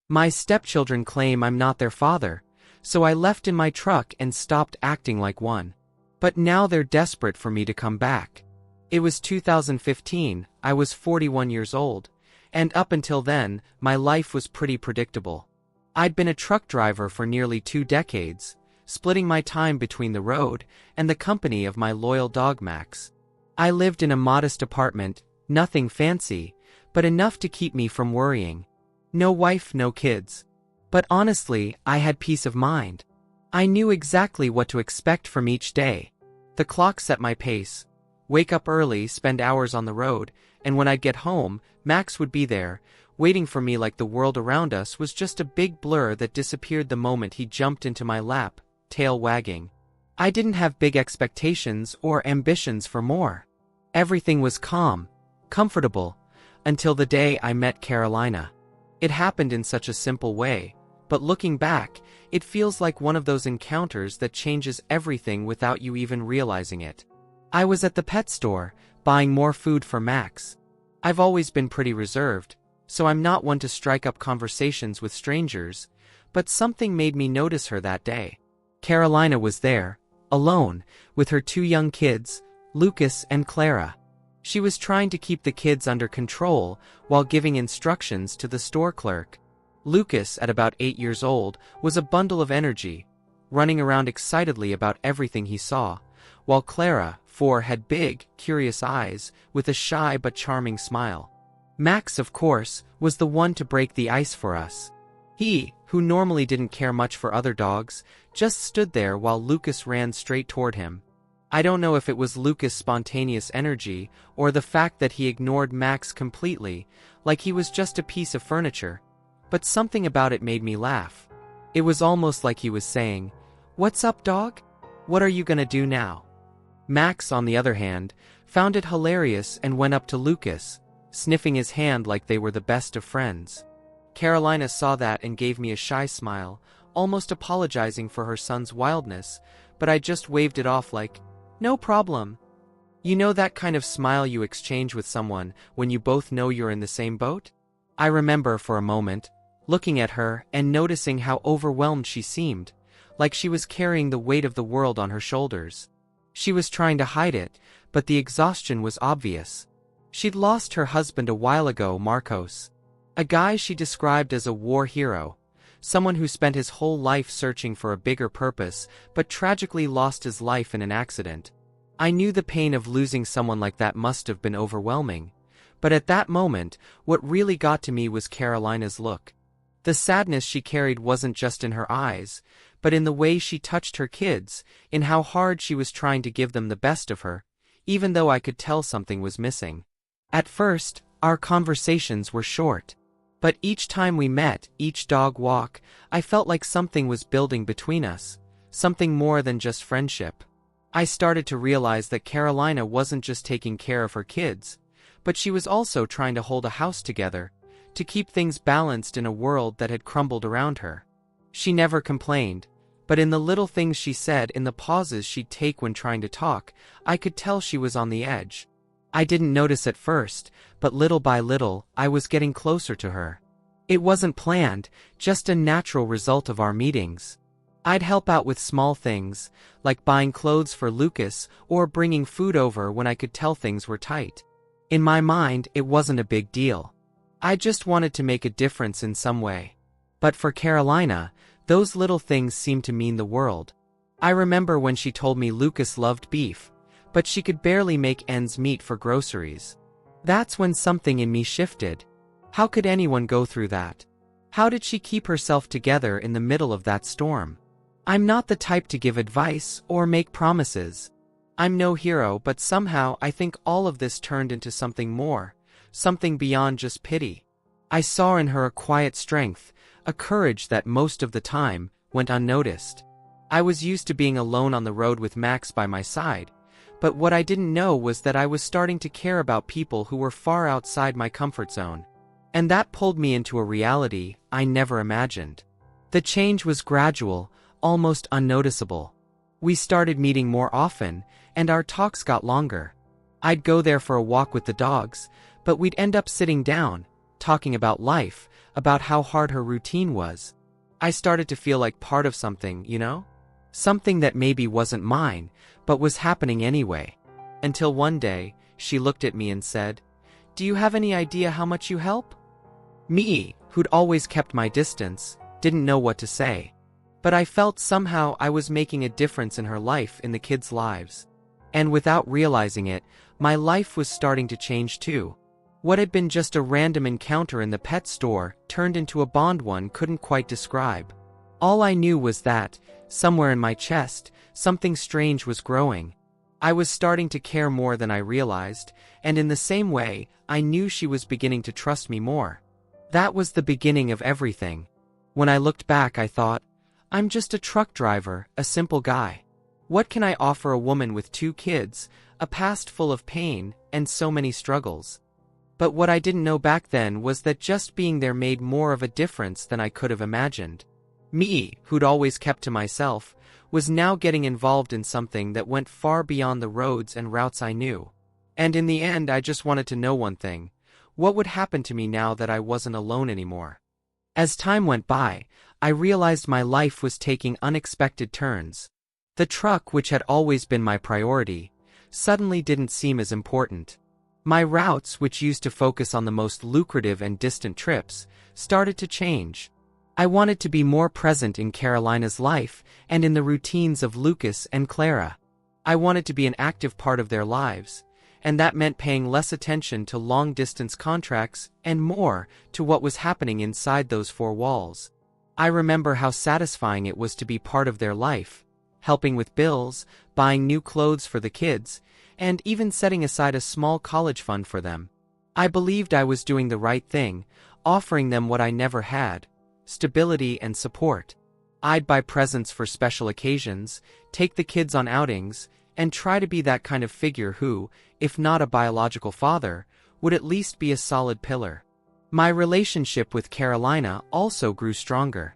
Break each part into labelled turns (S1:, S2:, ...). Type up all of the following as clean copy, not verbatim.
S1: My stepchildren claim I'm not their father, so I left in my truck and stopped acting like one. But now they're desperate for me to come back. It was 2015, I was 41 years old, and up until then, my life was pretty predictable. I'd been a truck driver for nearly 2 decades, splitting my time between the road and the company of my loyal dog Max. I lived in a modest apartment, nothing fancy, but enough to keep me from worrying. No wife, no kids. But honestly, I had peace of mind. I knew exactly what to expect from each day. The clock set my pace. Wake up early, spend hours on the road, and when I'd get home, Max would be there, waiting for me like the world around us was just a big blur that disappeared the moment he jumped into my lap, tail wagging. I didn't have big expectations or ambitions for more. Everything was calm, comfortable, until the day I met Carolina. It happened in such a simple way, but looking back, it feels like one of those encounters that changes everything without you even realizing it. I was at the pet store, buying more food for Max. I've always been pretty reserved, so I'm not one to strike up conversations with strangers, but something made me notice her that day. Carolina was there, alone, with her 2 young kids, Lucas and Clara. She was trying to keep the kids under control while giving instructions to the store clerk. Lucas, at about 8 years old, was a bundle of energy, running around excitedly about everything he saw, while Clara, 4, had big, curious eyes with a shy but charming smile. Max, of course, was the one to break the ice for us. He, who normally didn't care much for other dogs, just stood there while Lucas ran straight toward him. I don't know if it was Lucas' spontaneous energy or the fact that he ignored Max completely, like he was just a piece of furniture, but something about it made me laugh. It was almost like he was saying, "What's up, dog? What are you gonna do now?" Max, on the other hand, found it hilarious and went up to Lucas, sniffing his hand like they were the best of friends. Carolina saw that and gave me a shy smile, almost apologizing for her son's wildness, but I just waved it off like, "No problem." You know that kind of smile you exchange with someone when you both know you're in the same boat? I remember for a moment, looking at her and noticing how overwhelmed she seemed, like she was carrying the weight of the world on her shoulders. She was trying to hide it, but the exhaustion was obvious. She'd lost her husband a while ago, Marcos. A guy she described as a war hero, someone who spent his whole life searching for a bigger purpose, but tragically lost his life in an accident. I knew the pain of losing someone like that must have been overwhelming, but at that moment, what really got to me was Carolina's look. The sadness she carried wasn't just in her eyes, but in the way she touched her kids, in how hard she was trying to give them the best of her, even though I could tell something was missing. At first, our conversations were short. But each time we met, each dog walk, I felt like something was building between us, something more than just friendship. I started to realize that Carolina wasn't just taking care of her kids, but she was also trying to hold a house together, to keep things balanced in a world that had crumbled around her. She never complained, but in the little things she said, in the pauses she'd take when trying to talk, I could tell she was on the edge. I didn't notice at first, but little by little, I was getting closer to her. It wasn't planned, just a natural result of our meetings. I'd help out with small things, like buying clothes for Lucas or bringing food over when I could tell things were tight. In my mind, it wasn't a big deal. I just wanted to make a difference in some way. But for Carolina, those little things seemed to mean the world. I remember when she told me Lucas loved beef, but she could barely make ends meet for groceries. That's when something in me shifted. How could anyone go through that? How did she keep herself together in the middle of that storm? I'm not the type to give advice or make promises. I'm no hero, but somehow I think all of this turned into something more, something beyond just pity. I saw in her a quiet strength, a courage that most of the time went unnoticed. I was used to being alone on the road with Max by my side, but what I didn't know was that I was starting to care about people who were far outside my comfort zone. And that pulled me into a reality I never imagined. The change was gradual, almost unnoticeable. We started meeting more often, and our talks got longer. I'd go there for a walk with the dogs, but we'd end up sitting down, talking about life, about how hard her routine was. I started to feel like part of something, you know? Something that maybe wasn't mine, but was happening anyway. Until one day, she looked at me and said, "Do you have any idea how much you help?" Me, who'd always kept my distance, didn't know what to say. But I felt somehow I was making a difference in her life, in the kids' lives. And without realizing it, my life was starting to change too. What had been just a random encounter in the pet store turned into a bond one couldn't quite describe. All I knew was that, somewhere in my chest, something strange was growing. I was starting to care more than I realized, and in the same way, I knew she was beginning to trust me more. That was the beginning of everything. When I looked back, I thought, I'm just a truck driver, a simple guy. What can I offer a woman with 2 kids, a past full of pain, and so many struggles? But what I didn't know back then was that just being there made more of a difference than I could have imagined. Me, who'd always kept to myself, was now getting involved in something that went far beyond the roads and routes I knew. And in the end, I just wanted to know one thing: what would happen to me now that I wasn't alone anymore? As time went by, I realized my life was taking unexpected turns. The truck, which had always been my priority, suddenly didn't seem as important. My routes, which used to focus on the most lucrative and distant trips, started to change. I wanted to be more present in Carolina's life and in the routines of Lucas and Clara. I wanted to be an active part of their lives, and that meant paying less attention to long-distance contracts and more to what was happening inside those 4 walls. I remember how satisfying it was to be part of their life, helping with bills, buying new clothes for the kids, and even setting aside a small college fund for them. I believed I was doing the right thing, offering them what I never had: stability and support. I'd buy presents for special occasions, take the kids on outings, and try to be that kind of figure who, if not a biological father, would at least be a solid pillar. My relationship with Carolina also grew stronger.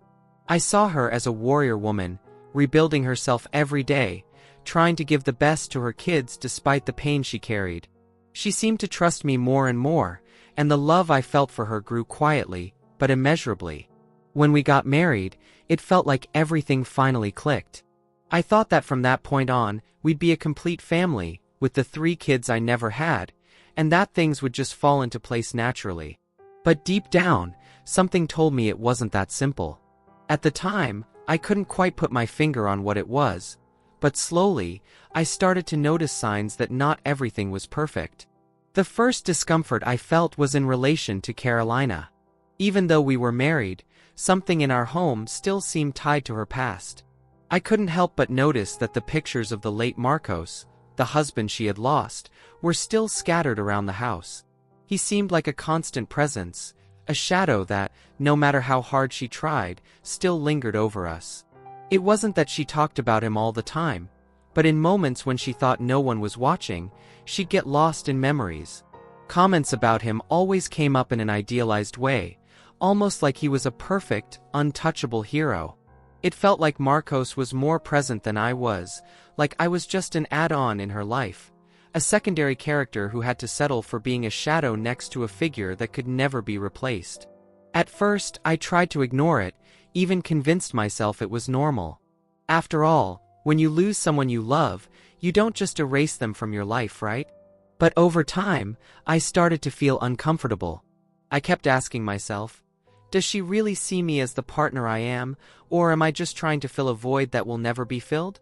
S1: I saw her as a warrior woman, rebuilding herself every day, trying to give the best to her kids despite the pain she carried. She seemed to trust me more and more, and the love I felt for her grew quietly, but immeasurably. When we got married, it felt like everything finally clicked. I thought that from that point on, we'd be a complete family, with the 3 kids I never had, and that things would just fall into place naturally. But deep down, something told me it wasn't that simple. At the time, I couldn't quite put my finger on what it was, but slowly, I started to notice signs that not everything was perfect. The first discomfort I felt was in relation to Carolina. Even though we were married, something in our home still seemed tied to her past. I couldn't help but notice that the pictures of the late Marcos, the husband she had lost, were still scattered around the house. He seemed like a constant presence, a shadow that, no matter how hard she tried, still lingered over us. It wasn't that she talked about him all the time, but in moments when she thought no one was watching, she'd get lost in memories. Comments about him always came up in an idealized way, almost like he was a perfect, untouchable hero. It felt like Marcos was more present than I was, like I was just an add-on in her life, a secondary character who had to settle for being a shadow next to a figure that could never be replaced. At first, I tried to ignore it, even convinced myself it was normal. After all, when you lose someone you love, you don't just erase them from your life, right? But over time, I started to feel uncomfortable. I kept asking myself, does she really see me as the partner I am, or am I just trying to fill a void that will never be filled?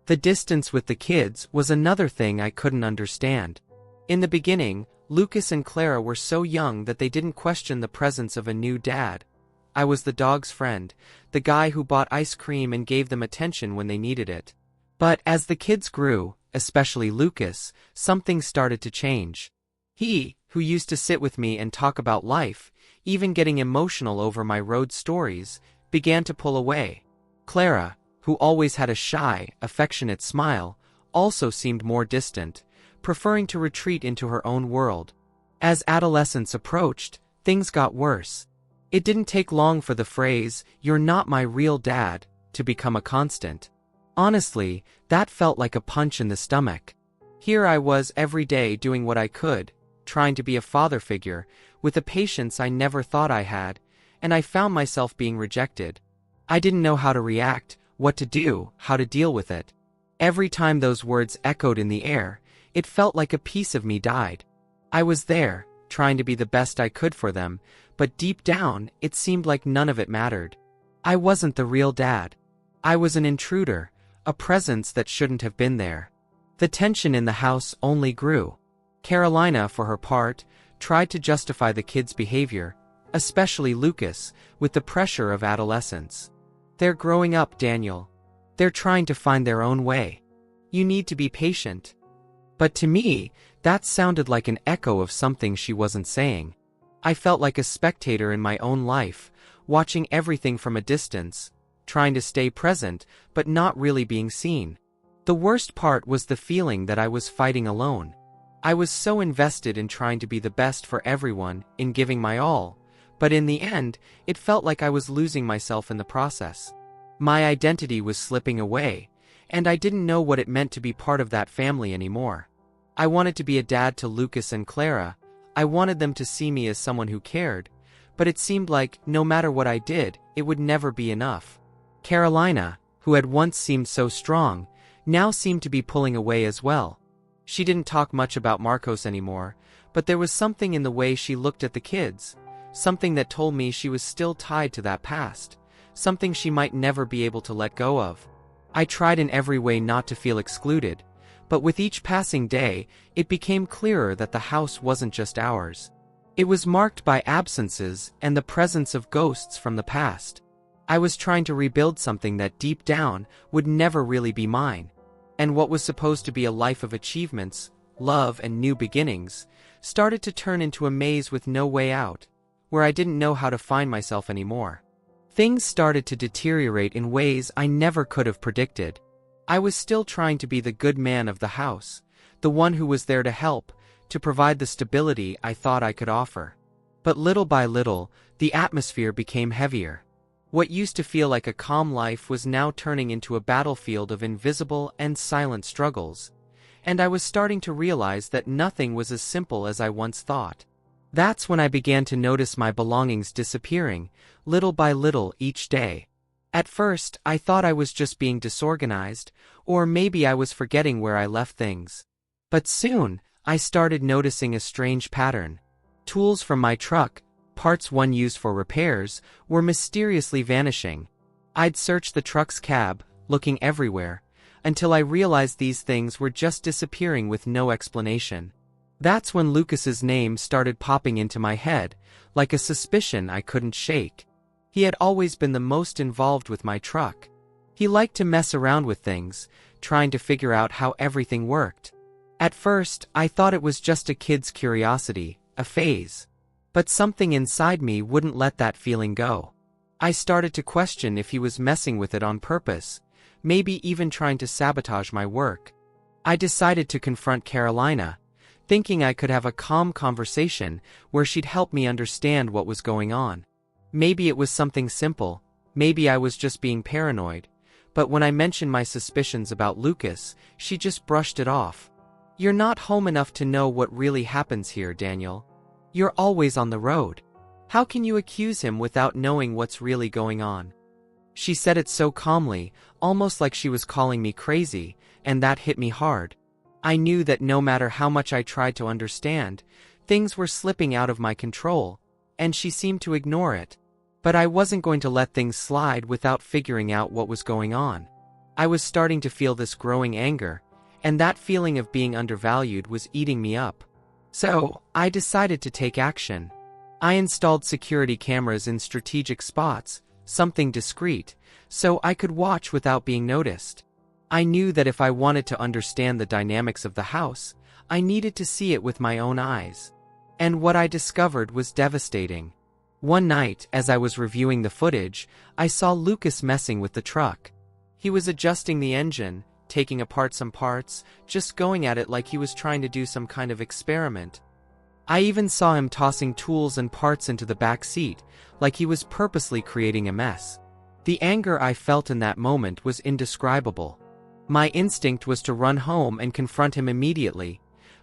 S1: The distance with the kids was another thing I couldn't understand. In the beginning, Lucas and Clara were so young that they didn't question the presence of a new dad. I was the dog's friend, the guy who bought ice cream and gave them attention when they needed it. But as the kids grew, especially Lucas, something started to change. He, who used to sit with me and talk about life, even getting emotional over my road stories, began to pull away. Clara, who always had a shy, affectionate smile, also seemed more distant, preferring to retreat into her own world. As adolescence approached, things got worse. It didn't take long for the phrase, "You're not my real dad," to become a constant. Honestly, that felt like a punch in the stomach. Here I was every day doing what I could, trying to be a father figure, with a patience I never thought I had, and I found myself being rejected. I didn't know how to react, what to do, how to deal with it. Every time those words echoed in the air, it felt like a piece of me died. I was there, trying to be the best I could for them, but deep down, it seemed like none of it mattered. I wasn't the real dad. I was an intruder, a presence that shouldn't have been there. The tension in the house only grew. Carolina, for her part, tried to justify the kids' behavior, especially Lucas, with the pressure of adolescence. "They're growing up, Daniel. They're trying to find their own way. You need to be patient." But to me, that sounded like an echo of something she wasn't saying. I felt like a spectator in my own life, watching everything from a distance, trying to stay present, but not really being seen. The worst part was the feeling that I was fighting alone. I was so invested in trying to be the best for everyone, in giving my all, but in the end, it felt like I was losing myself in the process. My identity was slipping away, and I didn't know what it meant to be part of that family anymore. I wanted to be a dad to Lucas and Clara. I wanted them to see me as someone who cared, but it seemed like, no matter what I did, it would never be enough. Carolina, who had once seemed so strong, now seemed to be pulling away as well. She didn't talk much about Marcos anymore, but there was something in the way she looked at the kids, something that told me she was still tied to that past, something she might never be able to let go of. I tried in every way not to feel excluded, but with each passing day, it became clearer that the house wasn't just ours. It was marked by absences and the presence of ghosts from the past. I was trying to rebuild something that deep down would never really be mine. And what was supposed to be a life of achievements, love, and new beginnings, started to turn into a maze with no way out, where I didn't know how to find myself anymore. Things started to deteriorate in ways I never could have predicted. I was still trying to be the good man of the house, the one who was there to help, to provide the stability I thought I could offer. But little by little, the atmosphere became heavier. What used to feel like a calm life was now turning into a battlefield of invisible and silent struggles, and I was starting to realize that nothing was as simple as I once thought. That's when I began to notice my belongings disappearing, little by little each day. At first, I thought I was just being disorganized, or maybe I was forgetting where I left things. But soon, I started noticing a strange pattern. Tools from my truck, parts one used for repairs, were mysteriously vanishing. I'd searched the truck's cab, looking everywhere, until I realized these things were just disappearing with no explanation. That's when Lucas's name started popping into my head, like a suspicion I couldn't shake. He had always been the most involved with my truck. He liked to mess around with things, trying to figure out how everything worked. At first, I thought it was just a kid's curiosity, a phase. But something inside me wouldn't let that feeling go. I started to question if he was messing with it on purpose, maybe even trying to sabotage my work. I decided to confront Carolina, thinking I could have a calm conversation where she'd help me understand what was going on. Maybe it was something simple, maybe I was just being paranoid, but when I mentioned my suspicions about Lucas, she just brushed it off. "You're not home enough to know what really happens here, Daniel. You're always on the road. How can you accuse him without knowing what's really going on?" She said it so calmly, almost like she was calling me crazy, and that hit me hard. I knew that no matter how much I tried to understand, things were slipping out of my control, and she seemed to ignore it. But I wasn't going to let things slide without figuring out what was going on. I was starting to feel this growing anger, and that feeling of being undervalued was eating me up. So, I decided to take action. I installed security cameras in strategic spots, something discreet, so I could watch without being noticed. I knew that if I wanted to understand the dynamics of the house, I needed to see it with my own eyes. And what I discovered was devastating. One night, as I was reviewing the footage, I saw Lucas messing with the truck. He was adjusting the engine, taking apart some parts, just going at it like he was trying to do some kind of experiment. I even saw him tossing tools and parts into the back seat, like he was purposely creating a mess. The anger I felt in that moment was indescribable. My instinct was to run home and confront him immediately,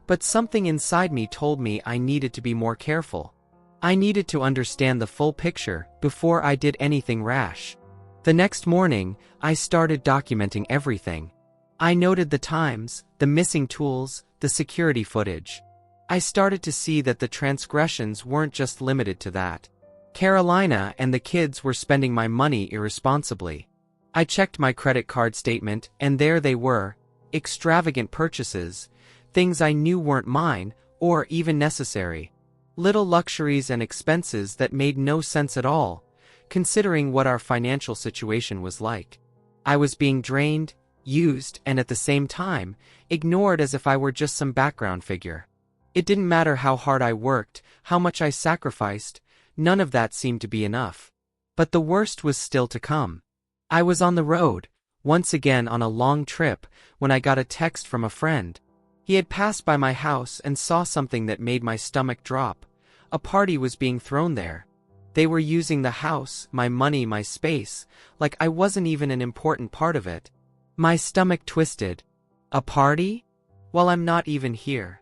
S1: But something inside me told me I needed to be more careful. I needed to understand the full picture before I did anything rash. The next morning, I started documenting everything. I noted the times, the missing tools, the security footage. I started to see that the transgressions weren't just limited to that. Carolina and the kids were spending my money irresponsibly. I checked my credit card statement, and there they were, extravagant purchases, things I knew weren't mine, or even necessary. Little luxuries and expenses that made no sense at all, considering what our financial situation was like. I was being drained, used, and at the same time, ignored as if I were just some background figure. It didn't matter how hard I worked, how much I sacrificed, none of that seemed to be enough. But the worst was still to come. I was on the road, once again on a long trip, when I got a text from a friend. He had passed by my house and saw something that made my stomach drop. A party was being thrown there. They were using the house, my money, my space, like I wasn't even an important part of it. My stomach twisted. A party? Well, I'm not even here.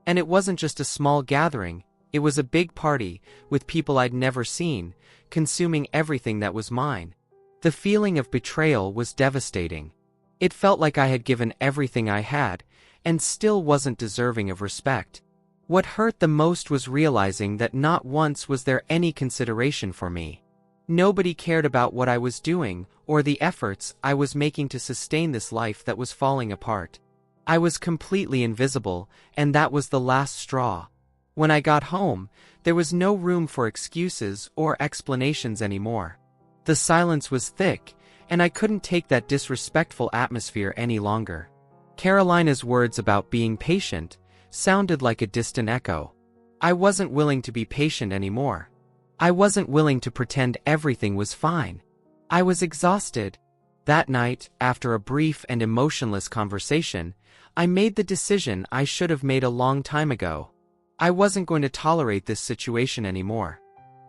S1: And it wasn't just a small gathering, it was a big party, with people I'd never seen, consuming everything that was mine. The feeling of betrayal was devastating. It felt like I had given everything I had, and still wasn't deserving of respect. What hurt the most was realizing that not once was there any consideration for me. Nobody cared about what I was doing, or the efforts I was making to sustain this life that was falling apart. I was completely invisible, and that was the last straw. When I got home, there was no room for excuses or explanations anymore. The silence was thick, and I couldn't take that disrespectful atmosphere any longer. Carolina's words about being patient sounded like a distant echo. I wasn't willing to be patient anymore. I wasn't willing to pretend everything was fine. I was exhausted. That night, after a brief and emotionless conversation, I made the decision I should have made a long time ago. I wasn't going to tolerate this situation anymore.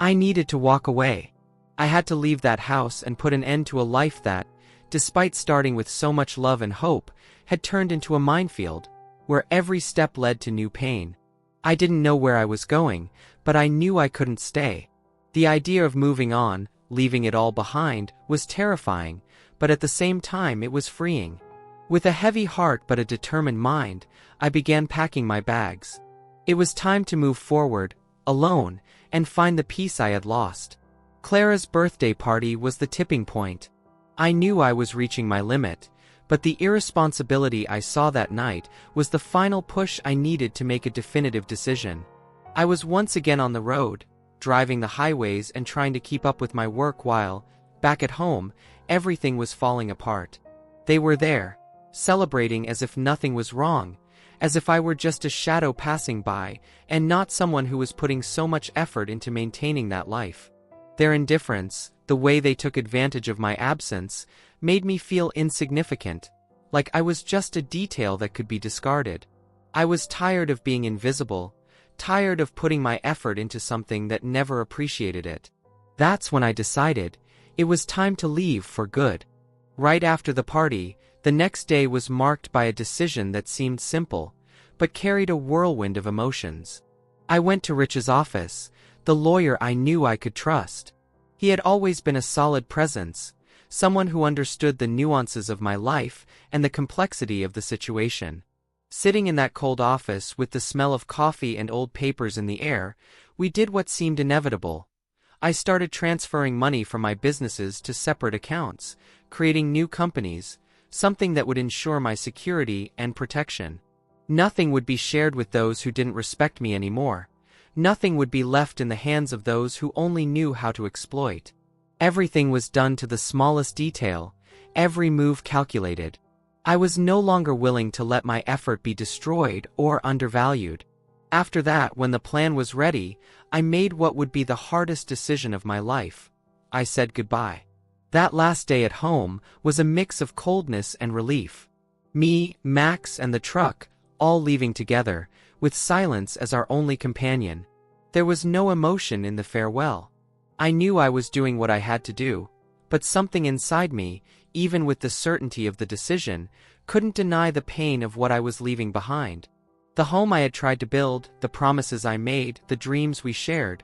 S1: I needed to walk away. I had to leave that house and put an end to a life that, despite starting with so much love and hope, had turned into a minefield, where every step led to new pain. I didn't know where I was going, but I knew I couldn't stay. The idea of moving on, leaving it all behind, was terrifying, but at the same time it was freeing. With a heavy heart but a determined mind, I began packing my bags. It was time to move forward, alone, and find the peace I had lost. Clara's birthday party was the tipping point. I knew I was reaching my limit, but the irresponsibility I saw that night was the final push I needed to make a definitive decision. I was once again on the road, driving the highways and trying to keep up with my work while, back at home, everything was falling apart. They were there, celebrating as if nothing was wrong, as if I were just a shadow passing by, and not someone who was putting so much effort into maintaining that life. Their indifference, the way they took advantage of my absence, made me feel insignificant, like I was just a detail that could be discarded. I was tired of being invisible, tired of putting my effort into something that never appreciated it. That's when I decided it was time to leave for good. Right after the party, the next day was marked by a decision that seemed simple, but carried a whirlwind of emotions. I went to Rich's office, the lawyer I knew I could trust. He had always been a solid presence, someone who understood the nuances of my life and the complexity of the situation. Sitting in that cold office with the smell of coffee and old papers in the air, we did what seemed inevitable. I started transferring money from my businesses to separate accounts, creating new companies, something that would ensure my security and protection. Nothing would be shared with those who didn't respect me anymore. Nothing would be left in the hands of those who only knew how to exploit. Everything was done to the smallest detail, every move calculated. I was no longer willing to let my effort be destroyed or undervalued. After that, when the plan was ready, I made what would be the hardest decision of my life. I said goodbye. That last day at home was a mix of coldness and relief. Me, Max, and the truck, all leaving together, with silence as our only companion. There was no emotion in the farewell. I knew I was doing what I had to do, but something inside me, even with the certainty of the decision, couldn't deny the pain of what I was leaving behind. The home I had tried to build, the promises I made, the dreams we shared,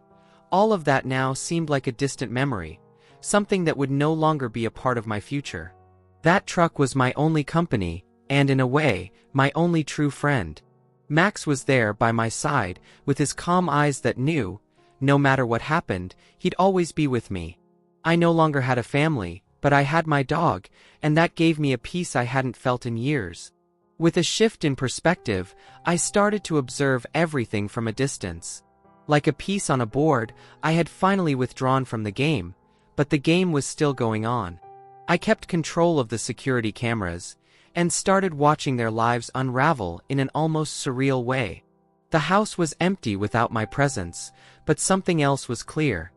S1: all of that now seemed like a distant memory, something that would no longer be a part of my future. That truck was my only company, and in a way, my only true friend. Max was there by my side, with his calm eyes that knew, no matter what happened, he'd always be with me. I no longer had a family, but I had my dog, and that gave me a peace I hadn't felt in years. With a shift in perspective, I started to observe everything from a distance. Like a piece on a board, I had finally withdrawn from the game, but the game was still going on. I kept control of the security cameras, and started watching their lives unravel in an almost surreal way. The house was empty without my presence, but something else was clear.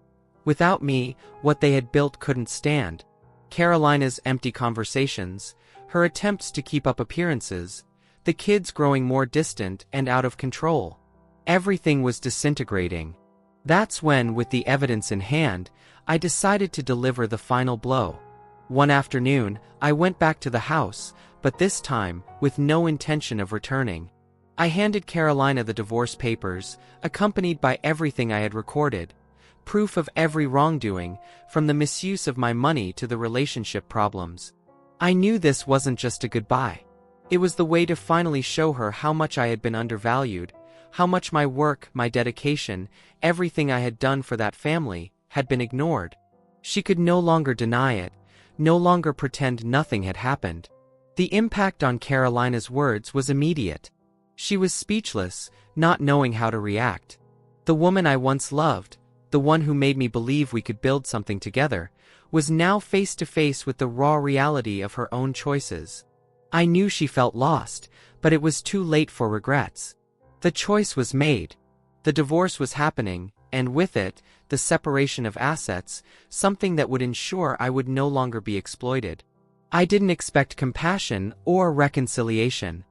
S1: Without me, what they had built couldn't stand. Carolina's empty conversations, her attempts to keep up appearances, the kids growing more distant and out of control. Everything was disintegrating. That's when, with the evidence in hand, I decided to deliver the final blow. One afternoon, I went back to the house, but this time, with no intention of returning. I handed Carolina the divorce papers, accompanied by everything I had recorded, proof of every wrongdoing, from the misuse of my money to the relationship problems. I knew this wasn't just a goodbye. It was the way to finally show her how much I had been undervalued, how much my work, my dedication, everything I had done for that family, had been ignored. She could no longer deny it, no longer pretend nothing had happened. The impact on Carolina's words was immediate. She was speechless, not knowing how to react. The woman I once loved, the one who made me believe we could build something together, was now face to face with the raw reality of her own choices. I knew she felt lost, but it was too late for regrets. The choice was made. The divorce was happening, and with it, the separation of assets, something that would ensure I would no longer be exploited. I didn't expect compassion or reconciliation.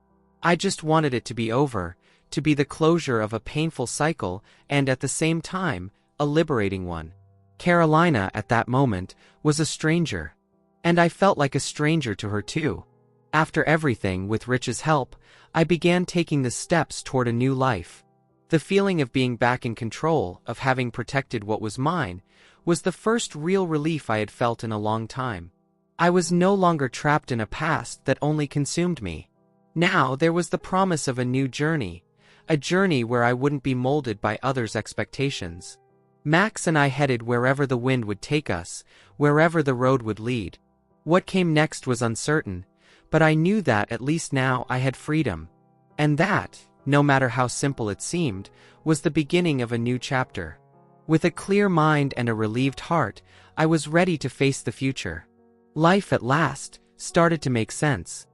S1: I just wanted it to be over, to be the closure of a painful cycle and at the same time, a liberating one. Carolina, at that moment, was a stranger. And I felt like a stranger to her too. After everything, with Rich's help, I began taking the steps toward a new life. The feeling of being back in control, of having protected what was mine, was the first real relief I had felt in a long time. I was no longer trapped in a past that only consumed me. Now there was the promise of a new journey, a journey where I wouldn't be molded by others' expectations. Max and I headed wherever the wind would take us, wherever the road would lead. What came next was uncertain, but I knew that at least now I had freedom. And that, no matter how simple it seemed, was the beginning of a new chapter. With a clear mind and a relieved heart, I was ready to face the future. Life at last started to make sense.